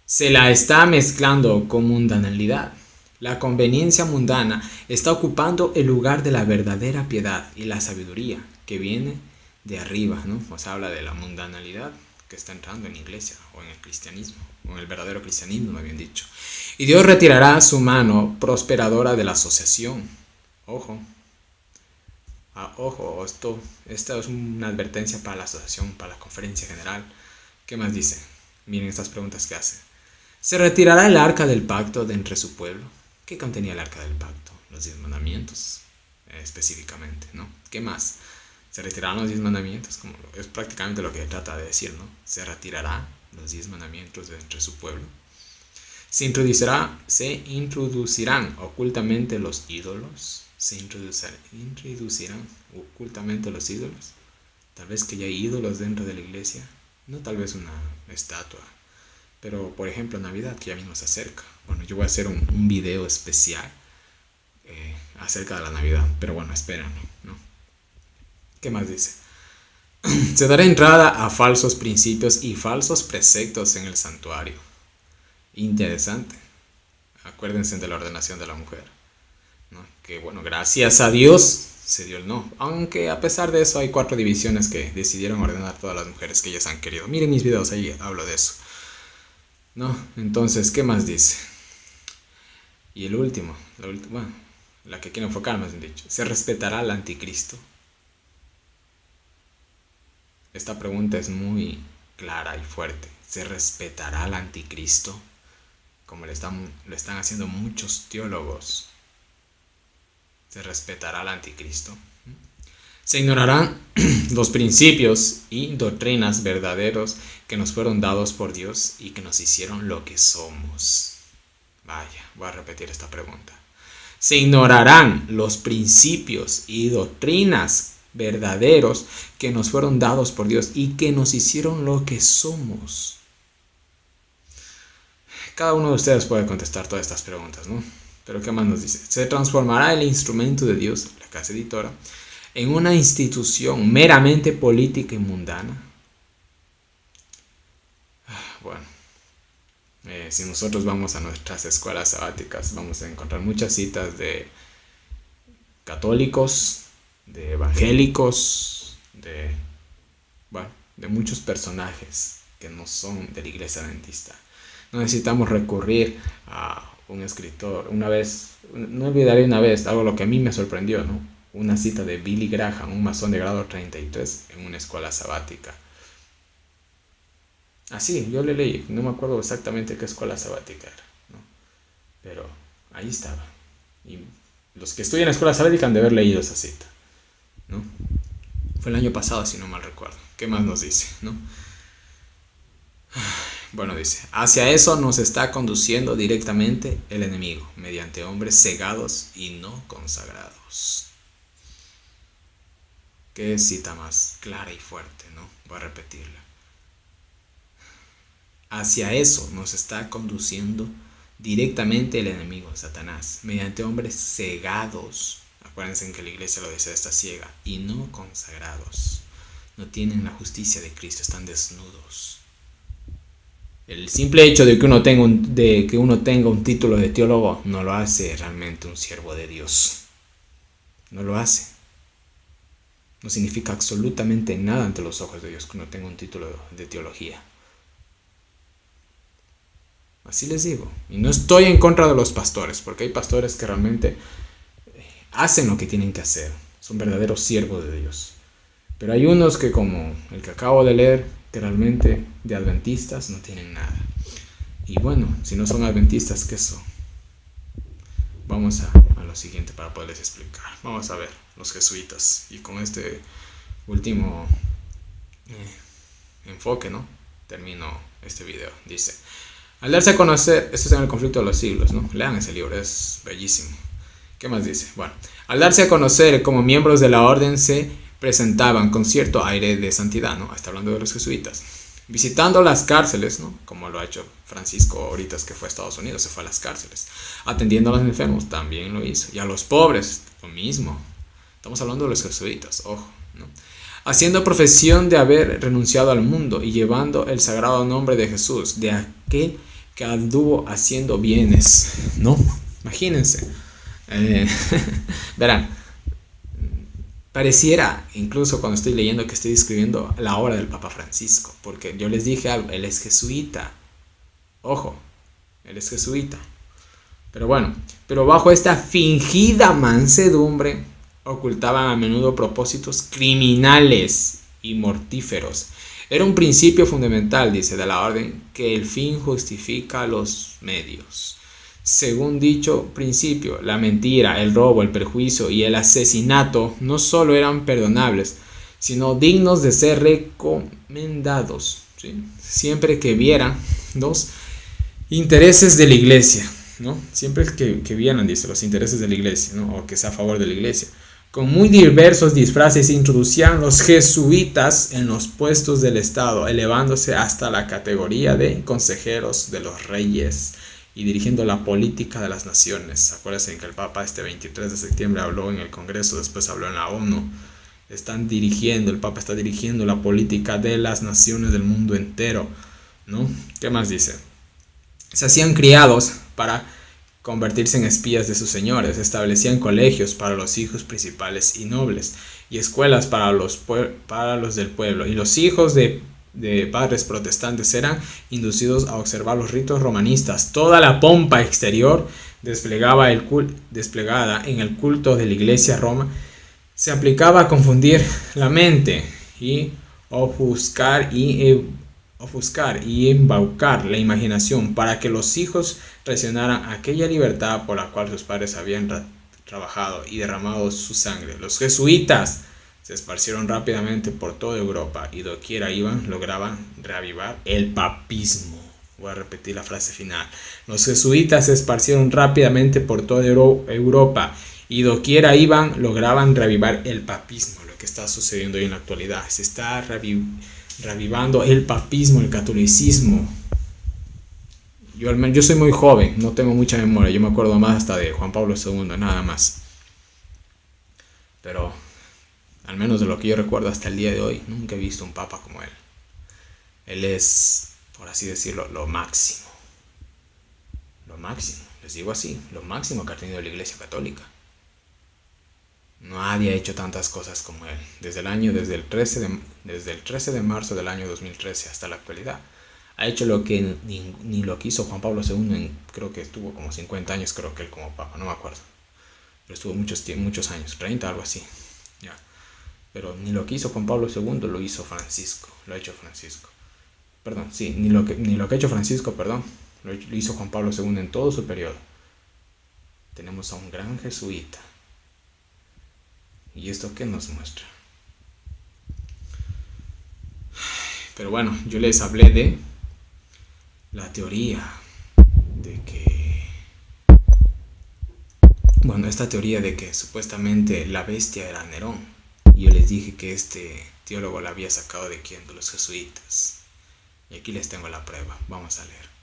Se la está mezclando con mundanalidad. La conveniencia mundana está ocupando el lugar de la verdadera piedad y la sabiduría que viene de arriba, ¿no? O sea, habla de la mundanalidad que está entrando en la iglesia o en el cristianismo, o en el verdadero cristianismo, me habían dicho. Y Dios retirará su mano prosperadora de la asociación. Ojo. Ojo, esta es una advertencia para la asociación, para la conferencia general. ¿Qué más dice? Miren estas preguntas que hace. ¿Se retirará el arca del pacto de entre su pueblo? ¿Qué contenía el arca del pacto? Los 10 mandamientos, específicamente, ¿no? ¿Qué más? ¿Se retirarán los 10 mandamientos? Como es prácticamente lo que trata de decir, ¿no? ¿Se retirará los 10 mandamientos de entre su pueblo? ¿Se introducirán ocultamente los ídolos? ¿Se introducirán ocultamente los ídolos? Tal vez que ya hay ídolos dentro de la iglesia. No tal vez una estatua. Pero, por ejemplo, Navidad, que ya mismo se acerca. Bueno, yo voy a hacer un video especial acerca de la Navidad. Pero bueno, espérenlo, ¿no? ¿Qué más dice? Se dará entrada a falsos principios y falsos preceptos en el santuario. Interesante. Acuérdense de la ordenación de la mujer. ¿no? Que bueno, gracias a Dios se dio el no. Aunque a pesar de eso hay 4 divisiones que decidieron ordenar a todas las mujeres que ellas han querido. Miren mis videos, ahí hablo de eso, ¿no? Entonces, ¿qué más dice? Y el último, bueno, la que quiero enfocar más bien dicho. ¿Se respetará al anticristo? Esta pregunta es muy clara y fuerte. ¿Se respetará al anticristo? Como lo están haciendo muchos teólogos. ¿Se respetará al anticristo? Se ignorarán los principios y doctrinas verdaderos que nos fueron dados por Dios y que nos hicieron lo que somos. Vaya, voy a repetir esta pregunta. Se ignorarán los principios y doctrinas verdaderos que nos fueron dados por Dios y que nos hicieron lo que somos. Cada uno de ustedes puede contestar todas estas preguntas, ¿no? Pero ¿qué más nos dice? Se transformará el instrumento de Dios, la casa editora, en una institución meramente política y mundana. Bueno, si nosotros vamos a nuestras escuelas sabáticas, vamos a encontrar muchas citas de católicos, de evangélicos, de muchos personajes que no son de la iglesia adventista. No necesitamos recurrir a un escritor. Una vez, no olvidaré una vez, algo lo que a mí me sorprendió, ¿no? Una cita de Billy Graham, un masón de grado 33, en una escuela sabática. Así, yo le leí, no me acuerdo exactamente qué escuela sabática era, ¿no? Pero ahí estaba. Y los que estudian en la escuela sabática han de haber leído esa cita, ¿no? Fue el año pasado, si no mal recuerdo. ¿Qué más nos dice, no? Bueno, dice, hacia eso nos está conduciendo directamente el enemigo, mediante hombres cegados y no consagrados. Qué cita más clara y fuerte, ¿no? Voy a repetirla. Hacia eso nos está conduciendo directamente el enemigo, Satanás, mediante hombres cegados. Acuérdense que la iglesia lo dice, está ciega, y no consagrados. No tienen la justicia de Cristo, están desnudos. El simple hecho de que uno tenga un título de teólogo no lo hace realmente un siervo de Dios. No lo hace. No significa absolutamente nada ante los ojos de Dios que uno tenga un título de teología. Así les digo. Y no estoy en contra de los pastores, porque hay pastores que realmente hacen lo que tienen que hacer. Son verdaderos siervos de Dios. Pero hay unos que, como el que acabo de leer, que realmente de adventistas no tienen nada. Y bueno, si no son adventistas, ¿qué son? Vamos a lo siguiente para poderles explicar. Vamos a ver los jesuitas. Y con este último enfoque, ¿no? Termino este video. Dice, al darse a conocer, esto es en el conflicto de los siglos, ¿no? Lean ese libro, es bellísimo. ¿Qué más dice? Bueno, al darse a conocer como miembros de la orden se presentaban con cierto aire de santidad, ¿no? Está hablando de los jesuitas. Visitando las cárceles, ¿no? Como lo ha hecho Francisco ahorita que fue a Estados Unidos, se fue a las cárceles. Atendiendo a los enfermos, también lo hizo. Y a los pobres, lo mismo. Estamos hablando de los jesuitas, ojo, ¿no? Haciendo profesión de haber renunciado al mundo y llevando el sagrado nombre de Jesús, de aquel que anduvo haciendo bienes, ¿no? Imagínense. Verán, pareciera, incluso cuando estoy leyendo, que estoy describiendo la obra del Papa Francisco, porque yo les dije algo, él es jesuita. Ojo, él es jesuita. Pero bueno, pero bajo esta fingida mansedumbre ocultaban a menudo propósitos criminales y mortíferos. Era un principio fundamental, dice, de la orden, que el fin justifica los medios. Según dicho principio, la mentira, el robo, el perjuicio y el asesinato no solo eran perdonables, sino dignos de ser recomendados, ¿sí? Siempre que vieran los intereses de la iglesia, ¿no? Siempre que vieran, dice, los intereses de la iglesia, ¿no? O que sea a favor de la iglesia. Con muy diversos disfraces se introducían los jesuitas en los puestos del Estado, elevándose hasta la categoría de consejeros de los reyes y dirigiendo la política de las naciones. Acuérdense que el Papa este 23 de septiembre habló en el Congreso, después habló en la ONU. El Papa está dirigiendo la política de las naciones del mundo entero, ¿no? ¿Qué más dice? Se hacían criados para convertirse en espías de sus señores, establecían colegios para los hijos principales y nobles, y escuelas para los del pueblo, y los hijos de padres protestantes eran inducidos a observar los ritos romanistas. Toda la pompa exterior desplegada en el culto de la Iglesia Roma se aplicaba a confundir la mente y ofuscar y embaucar la imaginación para que los hijos traicionaran aquella libertad por la cual sus padres habían trabajado y derramado su sangre. Los jesuitas se esparcieron rápidamente por toda Europa y doquiera iban lograban reavivar el papismo. Voy a repetir la frase final. Los jesuitas se esparcieron rápidamente por toda Europa y doquiera iban lograban reavivar el papismo. Lo que está sucediendo hoy en la actualidad, se está revivando el papismo, el catolicismo. Yo soy muy joven, no tengo mucha memoria, yo me acuerdo más hasta de Juan Pablo II, nada más. Pero al menos de lo que yo recuerdo hasta el día de hoy, nunca he visto un papa como él. Él es, por así decirlo, lo máximo. Lo máximo, les digo así, lo máximo que ha tenido la Iglesia Católica. Nadie ha hecho tantas cosas como él. Desde el 13 de marzo del año 2013 hasta la actualidad. Ha hecho lo que ni lo que hizo Juan Pablo II, creo que estuvo como 50 años, creo que él como papa, no me acuerdo. Pero estuvo muchos años, 30, algo así. Ya. Pero ni lo que hizo Juan Pablo II lo hizo Francisco, lo ha hecho Francisco. Perdón, sí, ni lo que ha hecho Francisco, perdón, lo hizo Juan Pablo II en todo su periodo. Tenemos a un gran jesuita. ¿Y esto qué nos muestra? Pero bueno, yo les hablé de la teoría de que... Bueno, esta teoría de que supuestamente la bestia era Nerón. Y yo les dije que este teólogo la había sacado de quién, de los jesuitas. Y aquí les tengo la prueba, vamos a leer.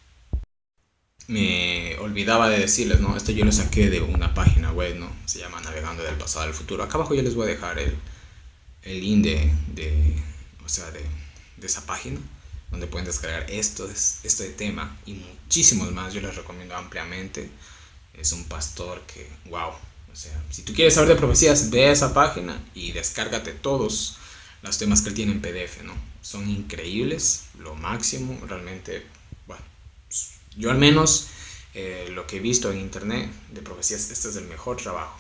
Me olvidaba de decirles, ¿no? Esto yo lo saqué de una página web, ¿no? Se llama Navegando del Pasado al Futuro. Acá abajo yo les voy a dejar el link de esa página, donde pueden descargar este tema y muchísimos más. Yo les recomiendo ampliamente. Es un pastor que, wow. O sea, si tú quieres saber de profecías, ve a esa página y descárgate todos los temas que él tiene en PDF, ¿no? Son increíbles, lo máximo, realmente, bueno, yo al menos lo que he visto en internet de profecías, este es el mejor trabajo,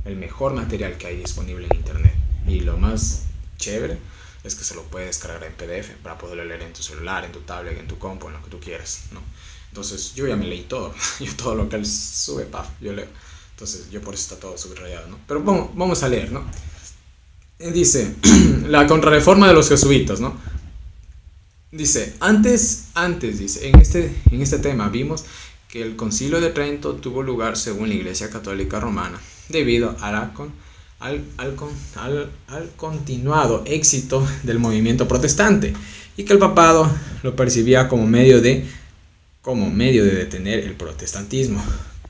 el mejor material que hay disponible en internet. Y lo más chévere es que se lo puedes descargar en PDF para poderlo leer en tu celular, en tu tablet, en tu compu, en lo que tú quieras, ¿no? Entonces yo ya me leí todo, yo todo lo que él sube, yo leo. Entonces yo por eso está todo subrayado, ¿no? Pero vamos a leer, ¿no? Dice, la contrarreforma de los jesuitas, ¿no? Dice, antes dice, en este tema vimos que el Concilio de Trento tuvo lugar según la Iglesia Católica Romana, debido al continuado éxito del movimiento protestante, y que el papado lo percibía como medio de detener el protestantismo.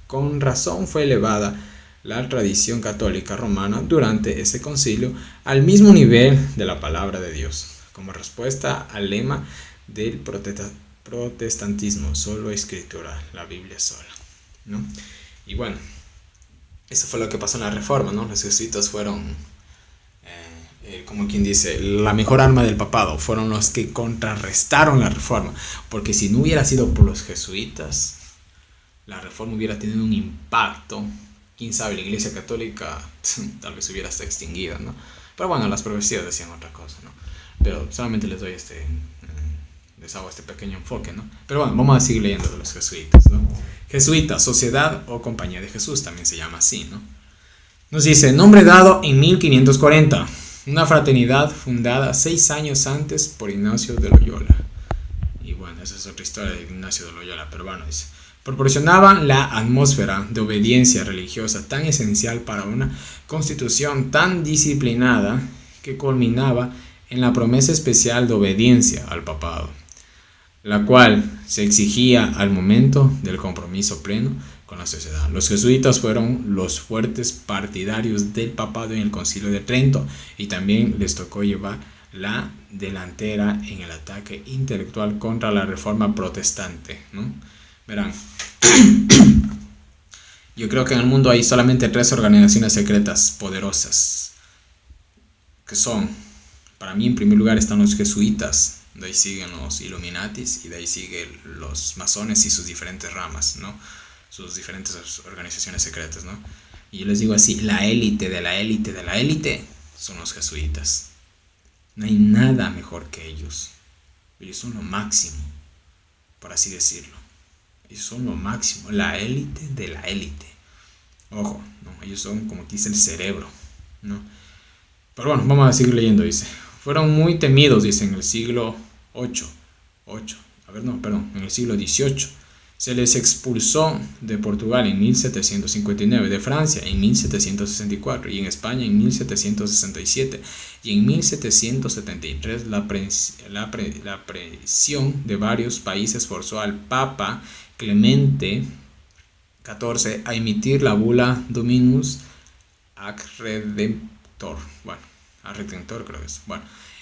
Con razón fue elevada la tradición católica romana durante ese concilio al mismo nivel de la palabra de Dios, como respuesta al lema del protestantismo: solo escritura, la Biblia sola, ¿no? Y bueno, eso fue lo que pasó en la Reforma, ¿no? Los jesuitas fueron, como quien dice, la mejor arma del papado. Fueron los que contrarrestaron la Reforma, porque si no hubiera sido por los jesuitas, la Reforma hubiera tenido un impacto. Quién sabe, la Iglesia Católica tal vez hubiera hasta extinguida, ¿no? Pero bueno, las profecías decían otra cosa, ¿no? Pero solamente les doy les hago este pequeño enfoque, ¿no? Pero bueno, vamos a seguir leyendo de los jesuitas, ¿no? Jesuitas, Sociedad o Compañía de Jesús, también se llama así, ¿no? Nos dice, nombre dado en 1540, una fraternidad fundada 6 años antes por Ignacio de Loyola. Y bueno, esa es otra historia de Ignacio de Loyola, pero bueno, dice, proporcionaban la atmósfera de obediencia religiosa tan esencial para una constitución tan disciplinada que culminaba en la promesa especial de obediencia al papado, la cual se exigía al momento del compromiso pleno con la sociedad. Los jesuitas fueron los fuertes partidarios del papado en el Concilio de Trento, y también les tocó llevar la delantera en el ataque intelectual contra la Reforma protestante, ¿no? Verán, Yo creo que en el mundo hay solamente 3 organizaciones secretas poderosas, que son, para mí en primer lugar están los jesuitas, de ahí siguen los Illuminatis y de ahí siguen los masones y sus diferentes ramas, ¿no? Sus diferentes organizaciones secretas, ¿no? Y yo les digo así, la élite de la élite de la élite son los jesuitas. No hay nada mejor que ellos. Ellos son lo máximo, por así decirlo. Ellos son lo máximo, la élite de la élite. Ojo, ¿no? Ellos son, como dice, el cerebro, ¿no? Pero bueno, vamos a seguir leyendo, dice. Fueron muy temidos, dice, en el siglo en el siglo XVIII. Se les expulsó de Portugal en 1759, de Francia en 1764 y en España en 1767. Y en 1773 la presión de varios países forzó al Papa Clemente XIV a emitir la bula Dominus ac Redemptor, creo que es,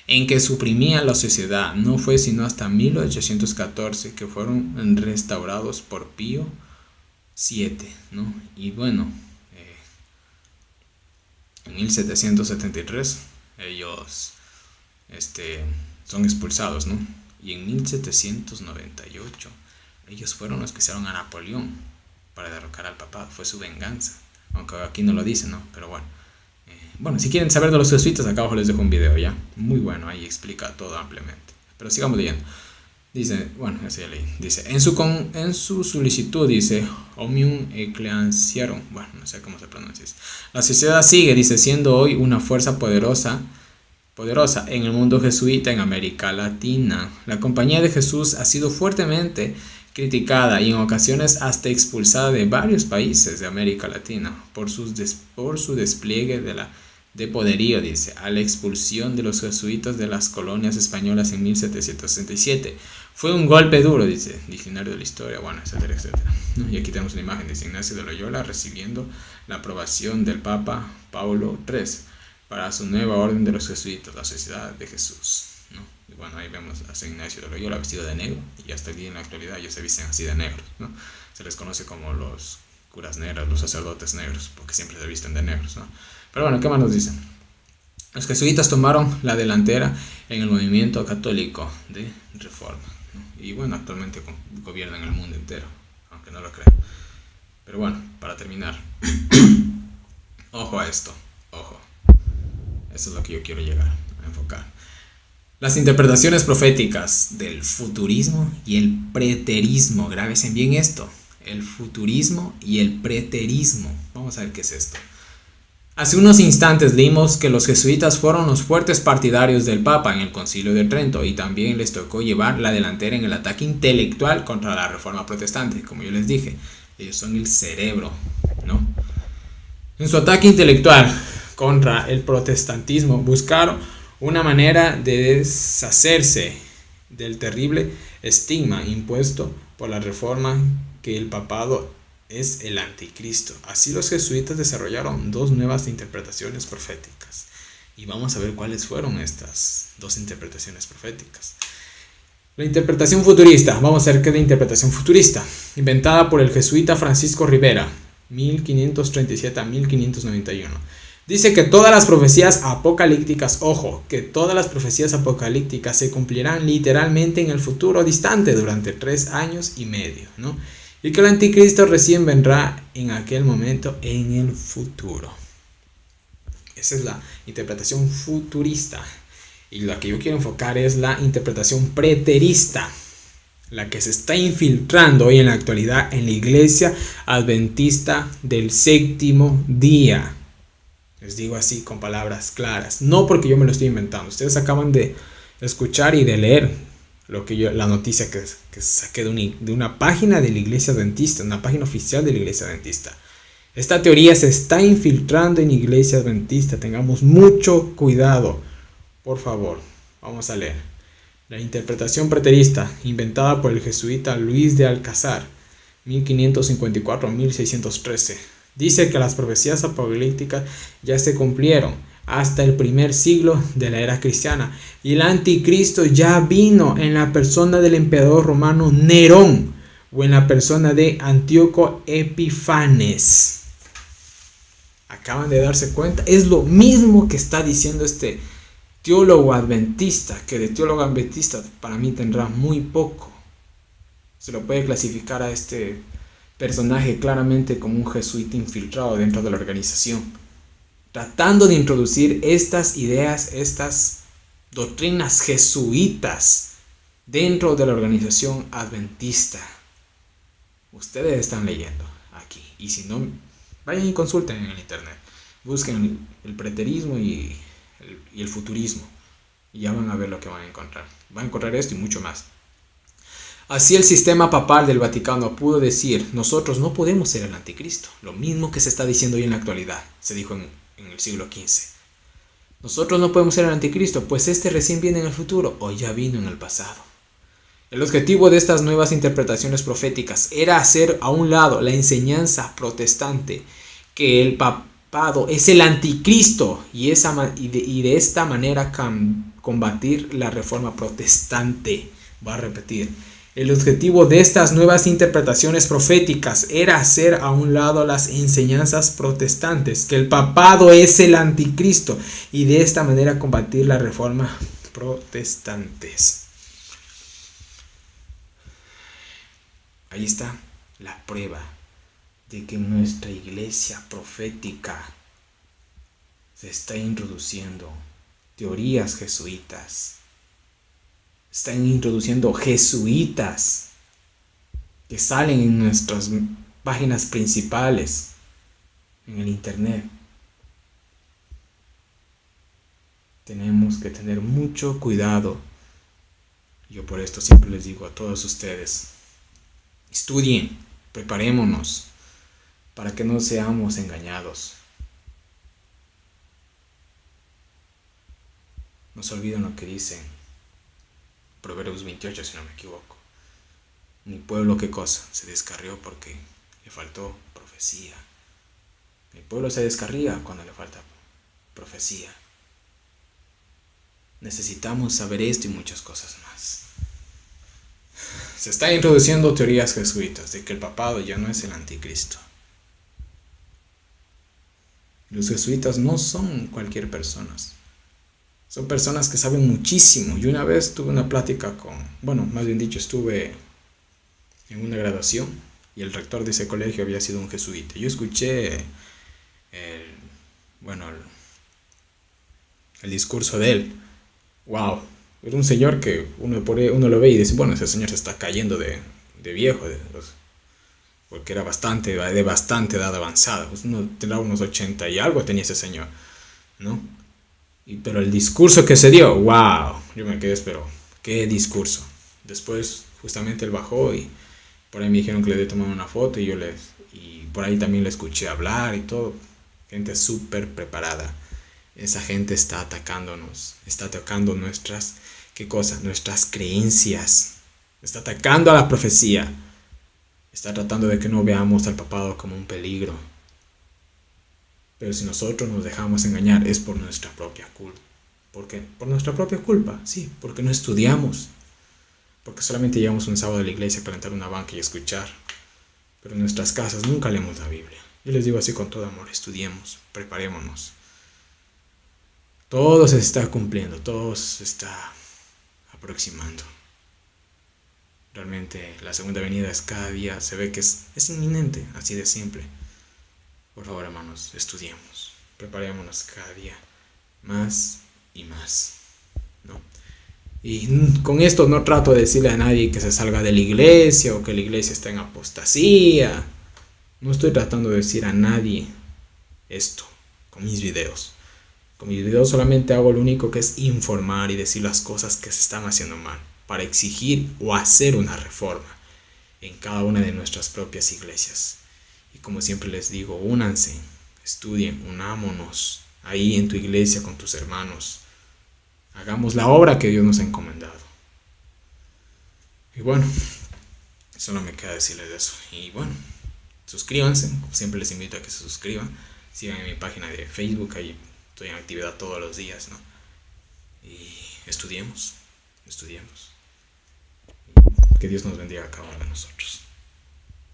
en que suprimía la sociedad. No fue sino hasta 1814 que fueron restaurados por Pío VII, ¿no? Y bueno, en 1773 ellos son expulsados, ¿no? Y en 1798 ellos fueron los que usaron a Napoleón para derrocar al papado. Fue su venganza, aunque aquí no lo dicen, ¿no? Pero bueno. Bueno, si quieren saber de los jesuitas, acá abajo les dejo un video, ¿ya? Muy bueno, ahí explica todo ampliamente. Pero sigamos leyendo. Dice, eso ya leí. Dice, en su solicitud, dice, Omnium Ecclesiarum, no sé cómo se pronuncia. La sociedad sigue, dice, siendo hoy una fuerza poderosa en el mundo jesuita en América Latina. La Compañía de Jesús ha sido fuertemente criticada y en ocasiones hasta expulsada de varios países de América Latina por su despliegue de poderío, dice, a la expulsión de los jesuitas de las colonias españolas en 1767. Fue un golpe duro, dice, Diccionario de la Historia, etcétera, etcétera. Y aquí tenemos una imagen de Ignacio de Loyola recibiendo la aprobación del Papa Paulo III para su nueva orden de los jesuitas, la Sociedad de Jesús, ¿no? Y ahí vemos a San Ignacio de Loyola vestido de negro, y hasta el día en la actualidad ellos se visten así de negros, ¿no? Se les conoce como los curas negros, los sacerdotes negros, porque siempre se visten de negros, ¿no? Pero ¿qué más nos dicen? Los jesuitas tomaron la delantera en el movimiento católico de reforma, ¿no? Y actualmente gobiernan el mundo entero, aunque no lo crean. Pero para terminar, ojo a esto, ojo. Eso es lo que yo quiero llegar a enfocar. Las interpretaciones proféticas del futurismo y el preterismo. Grábense bien esto. El futurismo y el preterismo. Vamos a ver qué es esto. Hace unos instantes leímos que los jesuitas fueron los fuertes partidarios del Papa en el Concilio de Trento y también les tocó llevar la delantera en el ataque intelectual contra la Reforma Protestante. Como yo les dije, ellos son el cerebro, ¿no? En su ataque intelectual contra el protestantismo buscaron una manera de deshacerse del terrible estigma impuesto por la Reforma, que el papado es el anticristo. Así los jesuitas desarrollaron 2 nuevas interpretaciones proféticas. Y vamos a ver cuáles fueron estas 2 interpretaciones proféticas. La interpretación futurista. Vamos a ver qué es la interpretación futurista. Inventada por el jesuita Francisco Rivera, 1537 a 1591. Dice que todas las profecías apocalípticas, que todas las profecías apocalípticas se cumplirán literalmente en el futuro distante durante 3 años y medio, ¿no? Y que el anticristo recién vendrá en aquel momento en el futuro. Esa es la interpretación futurista. Y la que yo quiero enfocar es la interpretación preterista, la que se está infiltrando hoy en la actualidad en la Iglesia Adventista del Séptimo Día. Les digo así con palabras claras, no porque yo me lo estoy inventando. Ustedes acaban de escuchar y de leer la noticia que saqué de una página de la Iglesia Adventista, una página oficial de la Iglesia Adventista. Esta teoría se está infiltrando en la Iglesia Adventista. Tengamos mucho cuidado, por favor. Vamos a leer. La interpretación preterista, inventada por el jesuita Luis de Alcázar, 1554 a 1613. Dice que las profecías apocalípticas ya se cumplieron hasta el primer siglo de la era cristiana y el anticristo ya vino en la persona del emperador romano Nerón. o en la persona de Antíoco Epifanes. Acaban de darse cuenta, es lo mismo que está diciendo este teólogo adventista, que de teólogo adventista para mí tendrá muy poco. Se lo puede clasificar a este personaje claramente como un jesuita infiltrado dentro de la organización, tratando de introducir estas ideas, estas doctrinas jesuitas dentro de la organización adventista. Ustedes están leyendo aquí, y si no, vayan y consulten en el internet, busquen el preterismo y el futurismo, y ya van a ver lo que van a encontrar. Van a encontrar esto y mucho más. Así el sistema papal del Vaticano pudo decir: nosotros no podemos ser el anticristo, lo mismo que se está diciendo hoy en la actualidad, se dijo en el siglo XV. Nosotros no podemos ser el anticristo, pues este recién viene en el futuro, o ya vino en el pasado. El objetivo de estas nuevas interpretaciones proféticas era hacer a un lado la enseñanza protestante, que el papado es el anticristo, y de esta manera combatir la reforma protestante. Voy a repetir. El objetivo de estas nuevas interpretaciones proféticas era hacer a un lado las enseñanzas protestantes, que el papado es el anticristo, y de esta manera combatir la reforma protestantes. Ahí está la prueba de que nuestra iglesia profética se está introduciendo teorías jesuitas. Están introduciendo jesuitas que salen en nuestras páginas principales en el internet. Tenemos que tener mucho cuidado. Yo por esto siempre les digo a todos ustedes: estudien, preparémonos para que no seamos engañados. No se olviden lo que dicen Proverbios 28, si no me equivoco. Mi pueblo, ¿qué cosa? Se descarrió porque le faltó profecía. Mi pueblo se descarría cuando le falta profecía. Necesitamos saber esto y muchas cosas más. Se están introduciendo teorías jesuitas de que el papado ya no es el anticristo. Los jesuitas no son cualquier persona. Son personas que saben muchísimo. Yo una vez tuve una plática estuve en una graduación y el rector de ese colegio había sido un jesuita. Yo escuché el discurso de él. ¡Wow! Era un señor que uno lo ve y dice: bueno, ese señor se está cayendo de viejo, porque era de bastante edad avanzada. Pues uno tendrá unos 80 y algo tenía ese señor, ¿no? Pero el discurso que se dio, wow, yo me quedé, pero qué discurso. Después justamente él bajó y por ahí me dijeron que le debí tomar una foto y por ahí también le escuché hablar y todo. Gente súper preparada. Esa gente está atacándonos, está atacando nuestras creencias, está atacando a la profecía, está tratando de que no veamos al papado como un peligro. Pero si nosotros nos dejamos engañar es por nuestra propia culpa. ¿Por qué? Por nuestra propia culpa, sí, porque no estudiamos. Porque solamente llegamos un sábado a la iglesia a calentar una banca y escuchar. Pero en nuestras casas nunca leemos la Biblia. Yo les digo así con todo amor: estudiemos, preparémonos. Todo se está cumpliendo, todo se está aproximando. Realmente la segunda venida es cada día, se ve que es inminente, así de simple. Por favor, hermanos, estudiemos, preparémonos cada día más y más, ¿no? Y con esto no trato de decirle a nadie que se salga de la iglesia o que la iglesia está en apostasía. No estoy tratando de decir a nadie esto con mis videos. Con mis videos solamente hago lo único que es informar y decir las cosas que se están haciendo mal, para exigir o hacer una reforma en cada una de nuestras propias iglesias. Y como siempre les digo, únanse, estudien, unámonos ahí en tu iglesia con tus hermanos. Hagamos la obra que Dios nos ha encomendado. Y bueno, solo me queda decirles eso. Y bueno, suscríbanse, como siempre les invito a que se suscriban. Sigan en mi página de Facebook, ahí estoy en actividad todos los días, ¿no? Y estudiemos. Que Dios nos bendiga a cada uno de nosotros.